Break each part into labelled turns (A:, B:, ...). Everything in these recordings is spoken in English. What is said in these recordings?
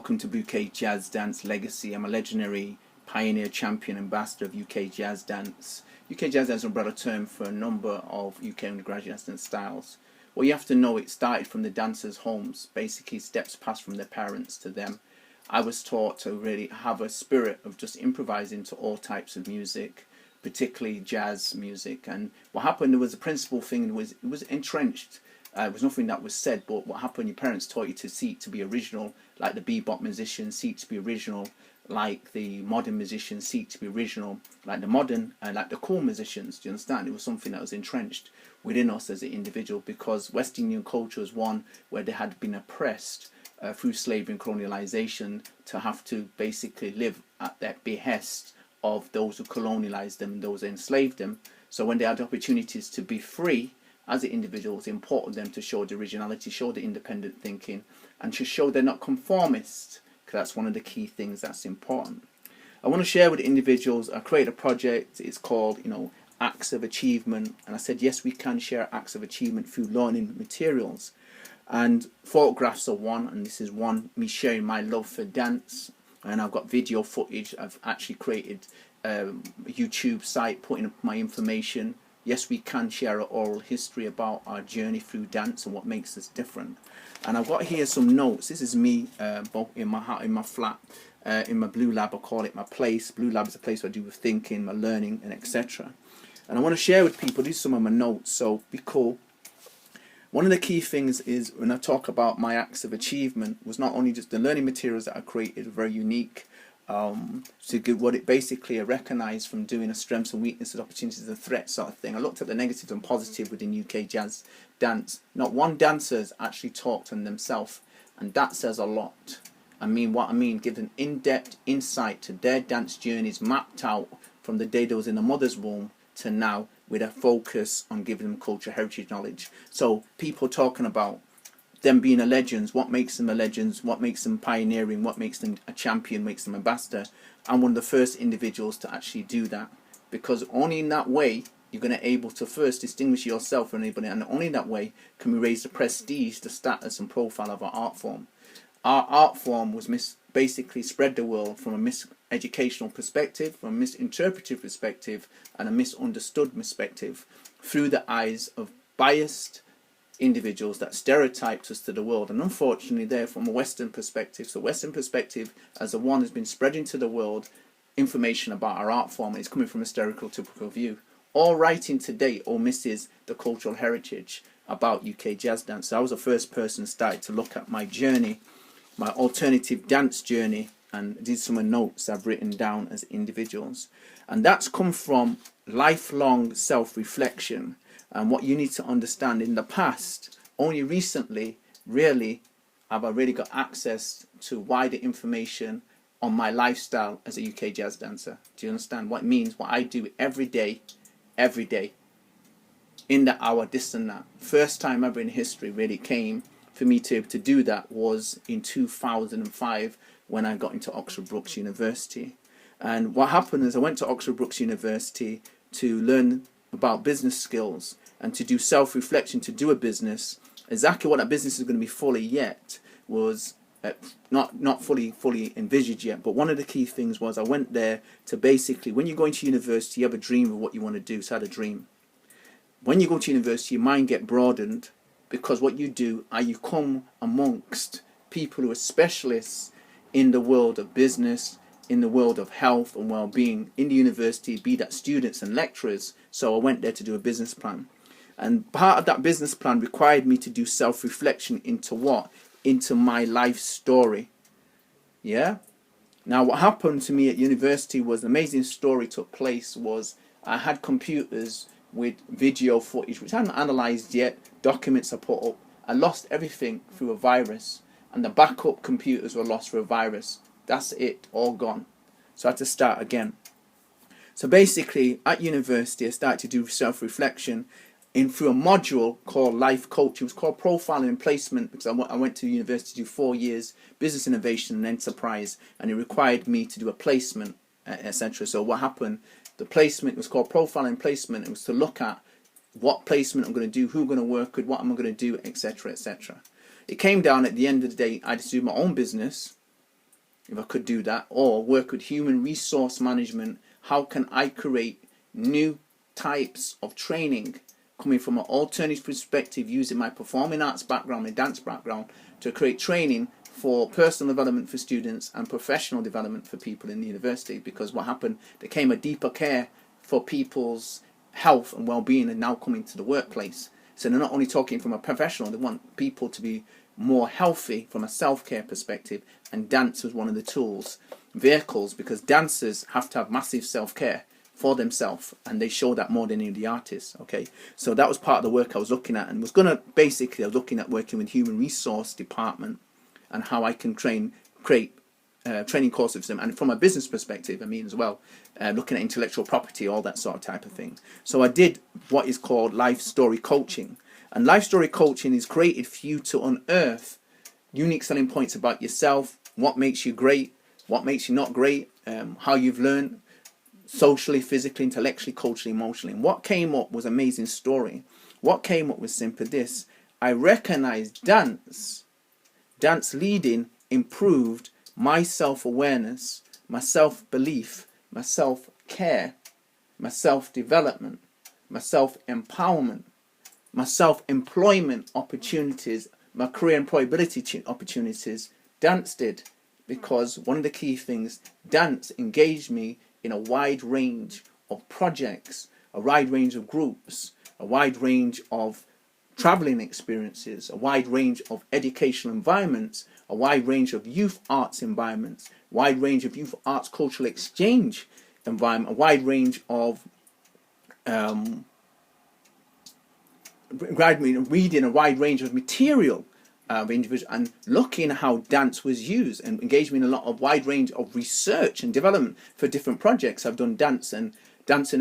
A: Welcome to UK Jazz Dance Legacy. I'm a legendary pioneer, champion, ambassador of UK Jazz Dance. UK Jazz Dance is an umbrella term for a number of UK undergraduate dance styles. What you have to know, it started from the dancers' homes, basically steps passed from their parents to them. I was taught to really have a spirit of just improvising to all types of music, particularly jazz music. And what happened, there was a principal thing, it was entrenched. It was nothing that was said, but what happened, your parents taught you to seek to be original, like the bebop musicians seek to be original, like the modern musicians seek to be original, like the modern and like the cool musicians. Do you understand? It was something that was entrenched within us as an individual, because West Indian culture was one where they had been oppressed through slavery and colonialization to have to basically live at their behest of those who colonialized them, those who enslaved them. So when they had opportunities to be free as an individual, it's important for them to show the originality, show the independent thinking, and to show they're not conformist, because that's one of the key things that's important. I want to share with individuals, I created a project, it's called, Acts of Achievement, and I said, yes, we can share acts of achievement through learning materials. And photographs are one, and this is one, me sharing my love for dance, and I've got video footage. I've actually created a YouTube site, putting up my information. Yes, we can share an oral history about our journey through dance and what makes us different. And I've got here some notes. This is me in my flat, in my Blue Lab. I call it my place. Blue Lab is a place where I do with thinking, my learning, and etc. And I want to share with people, these are some of my notes, so be cool. One of the key things is, when I talk about my acts of achievement, was not only just the learning materials that I created, very unique, to give what it basically I recognise from doing a strengths and weaknesses, opportunities and threats sort of thing. I looked at the negatives and positive within UK jazz dance. Not one dancer has actually talked on themselves, and that says a lot. What I mean, give an in-depth insight to their dance journeys mapped out from the day they was in the mother's womb to now, with a focus on giving them culture heritage knowledge. So people talking about them being a legend, what makes them a legend, what makes them pioneering, what makes them a champion, makes them ambassador. I'm one of the first individuals to actually do that, because only in that way you're going to able to first distinguish yourself from anybody, and only in that way can we raise the prestige, the status and profile of our art form. Our art form was basically spread the world from a miseducational perspective, from a misinterpretive perspective, and a misunderstood perspective through the eyes of biased individuals that stereotyped us to the world. And unfortunately, they're from a Western perspective. So Western perspective, as the one has been spreading to the world information about our art form, and it's coming from a stereotypical view. All writing today omisses the cultural heritage about UK jazz dance. So I was the first person who started to look at my journey, my alternative dance journey, and these are some of the notes I've written down as individuals. And that's come from lifelong self-reflection. And what you need to understand, in the past, only recently, really, have I really got access to wider information on my lifestyle as a UK jazz dancer. Do you understand what it means? What I do every day, in the hour, this and that. First time ever in history really came for me to do that was in 2005 when I got into Oxford Brookes University. And what happened is I went to Oxford Brookes University to learn about business skills and to do self-reflection, to do a business. Exactly what that business is going to be fully yet was not fully envisaged yet. But one of the key things was I went there to basically, when you go into university, you have a dream of what you want to do. So I had a dream. When you go to university, your mind get broadened, because what you do are you come amongst people who are specialists in the world of business, in the world of health and well-being in the university, be that students and lecturers. So I went there to do a business plan. And part of that business plan required me to do self-reflection into what? Into my life story. Yeah? Now what happened to me at university was an amazing story took place. Was I had computers with video footage which I hadn't analysed yet, documents I put up. I lost everything through a virus, and the backup computers were lost through a virus. That's it, all gone. So I had to start again. So basically, at university, I started to do self-reflection through a module called Life Coach. It was called Profiling and Placement, because I went to university to do 4 years, business innovation and enterprise, and it required me to do a placement, etc. So what happened, the placement was called Profiling and Placement. It was to look at what placement I'm going to do, who I'm going to work with, what am I going to do, etc., etc. It came down at the end of the day, I had to do my own business, if I could do that, or work with human resource management. How can I create new types of training coming from an alternative perspective, using my performing arts background, my dance background, to create training for personal development for students and professional development for people in the university? Because what happened, there came a deeper care for people's health and well-being, and now coming to the workplace. So they're not only talking from a professional, they want people to be more healthy from a self-care perspective, and dance was one of the tools, vehicles, because dancers have to have massive self-care for themselves, and they show that more than any of the artists. Okay, so that was part of the work I was looking at, and was gonna basically, I was looking at working with human resource department and how I can create training courses for them, and from a business perspective, I mean, as well, looking at intellectual property, all that sort of type of thing. So I did what is called life story coaching, and life story coaching is created for you to unearth unique selling points about yourself, what makes you great, what makes you not great, how you've learned socially, physically, intellectually, culturally, emotionally. And what came up was amazing story. What came up was simply this: I recognized dance leading improved my self-awareness, my self-belief, my self-care, my self-development, my self-empowerment, my self-employment opportunities, my career employability opportunities. Dance did, because one of the key things, dance engaged me in a wide range of projects, a wide range of groups, a wide range of traveling experiences, a wide range of educational environments, a wide range of youth arts environments, wide range of youth arts cultural exchange environment, a wide range of reading a wide range of material of individual, and looking at how dance was used, and engaged me in a lot of wide range of research and development for different projects. I've done dance and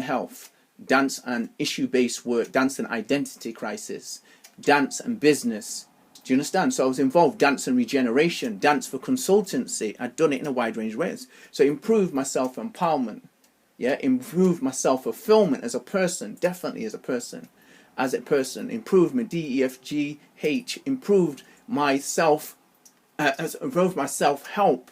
A: health, dance and issue-based work, dance and identity crisis, dance and business. Do you understand? So I was involved, dance and regeneration, dance for consultancy. I'd done it in a wide range of ways. So improved my self-empowerment, yeah, improved my self-fulfillment as a person, definitely as a person, improved my DEFGH, improved my improved my self-help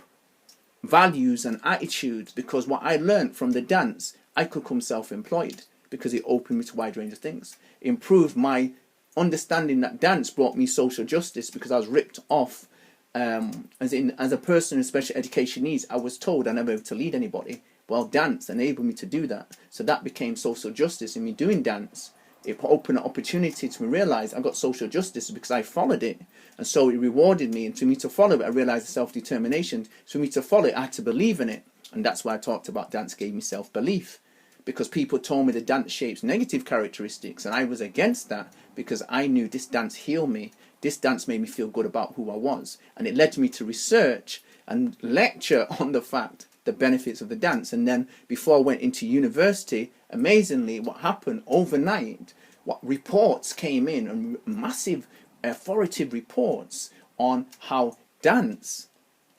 A: values and attitudes, because what I learned from the dance, I could become self-employed, because it opened me to a wide range of things. Improved my understanding that dance brought me social justice, because I was ripped off as a person with special education needs. I was told I never able to lead anybody. Well, dance enabled me to do that. So that became social justice in me doing dance. It opened an opportunity to me realize I got social justice because I followed it. And so it rewarded me. And for me to follow it, I realized the self-determination. So for me to follow it, I had to believe in it. And that's why I talked about dance gave me self-belief. Because people told me the dance shapes negative characteristics. And I was against that, because I knew this dance healed me. This dance made me feel good about who I was. And it led me to research and lecture on the fact, the benefits of the dance. And then before I went into university, amazingly, what happened overnight, what reports came in, and massive authoritative reports on how dance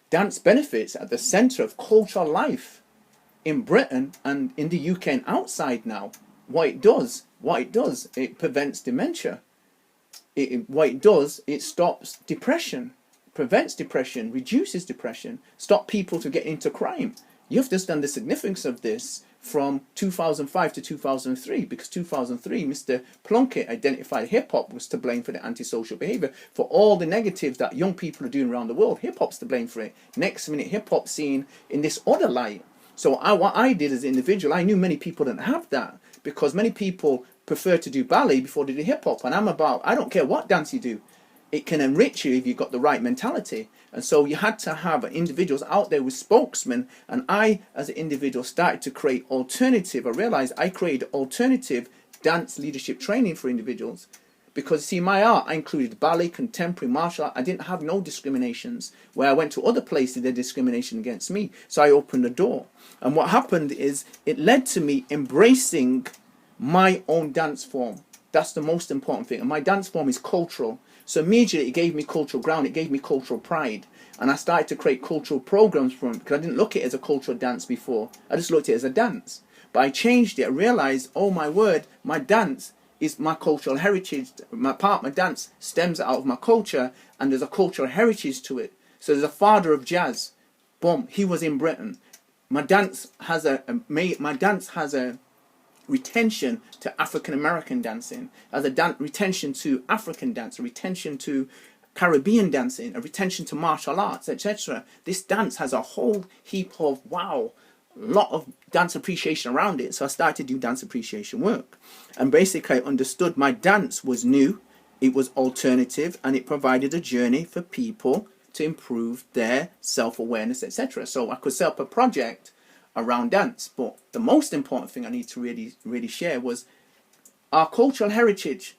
A: benefits at the center of cultural life in Britain and in the UK and outside now. What it does, it prevents dementia. What it does, it stops depression, prevents depression, reduces depression, stop people to get into crime. You have to understand the significance of this from 2005 to 2003, because 2003, Mr. Plunkett identified hip-hop was to blame for the antisocial behavior, for all the negatives that young people are doing around the world. Hip-hop's to blame for it. Next minute, hip-hop seen in this other light. So what I did as an individual, I knew many people didn't have that, because many people prefer to do ballet before they do hip-hop. And I don't care what dance you do. It can enrich you if you've got the right mentality. And so you had to have individuals out there with spokesmen. And I, as an individual, started to create alternative. I realized I created alternative dance leadership training for individuals. Because, see, my art, I included ballet, contemporary, martial art. I didn't have no discriminations. Where I went to other places, there's discrimination against me. So I opened the door. And what happened is it led to me embracing my own dance form. That's the most important thing. And my dance form is cultural. So immediately it gave me cultural ground, it gave me cultural pride. And I started to create cultural programs from it, because I didn't look at it as a cultural dance before. I just looked at it as a dance. But I changed it. I realized, oh my word, my dance is my cultural heritage. My dance stems out of my culture, and there's a cultural heritage to it. So there's a father of jazz, Boom, he was in Britain. My dance has a retention to African American dancing, as a retention to African dance, a retention to Caribbean dancing, a retention to martial arts, etc. This dance has a whole heap of lot of dance appreciation around it. So I started to do dance appreciation work, and basically I understood my dance was new, it was alternative, and it provided a journey for people to improve their self-awareness, etc. So I could set up a project around dance. But the most important thing I need to really share was our cultural heritage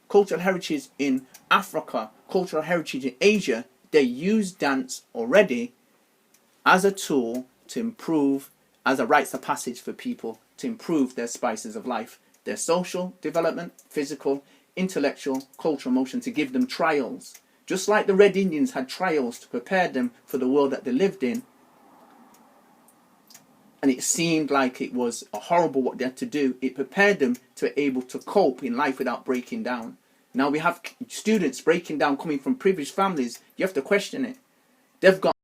A: in Africa, cultural heritage in Asia. They use dance already as a tool to improve, as a rites of passage for people to improve their spices of life, their social development, physical, intellectual, cultural, emotion, to give them trials. Just like the Red Indians had trials to prepare them for the world that they lived in, and it seemed like it was a horrible what they had to do, it prepared them to be able to cope in life without breaking down. Now we have students breaking down coming from privileged families. You have to question it. They've got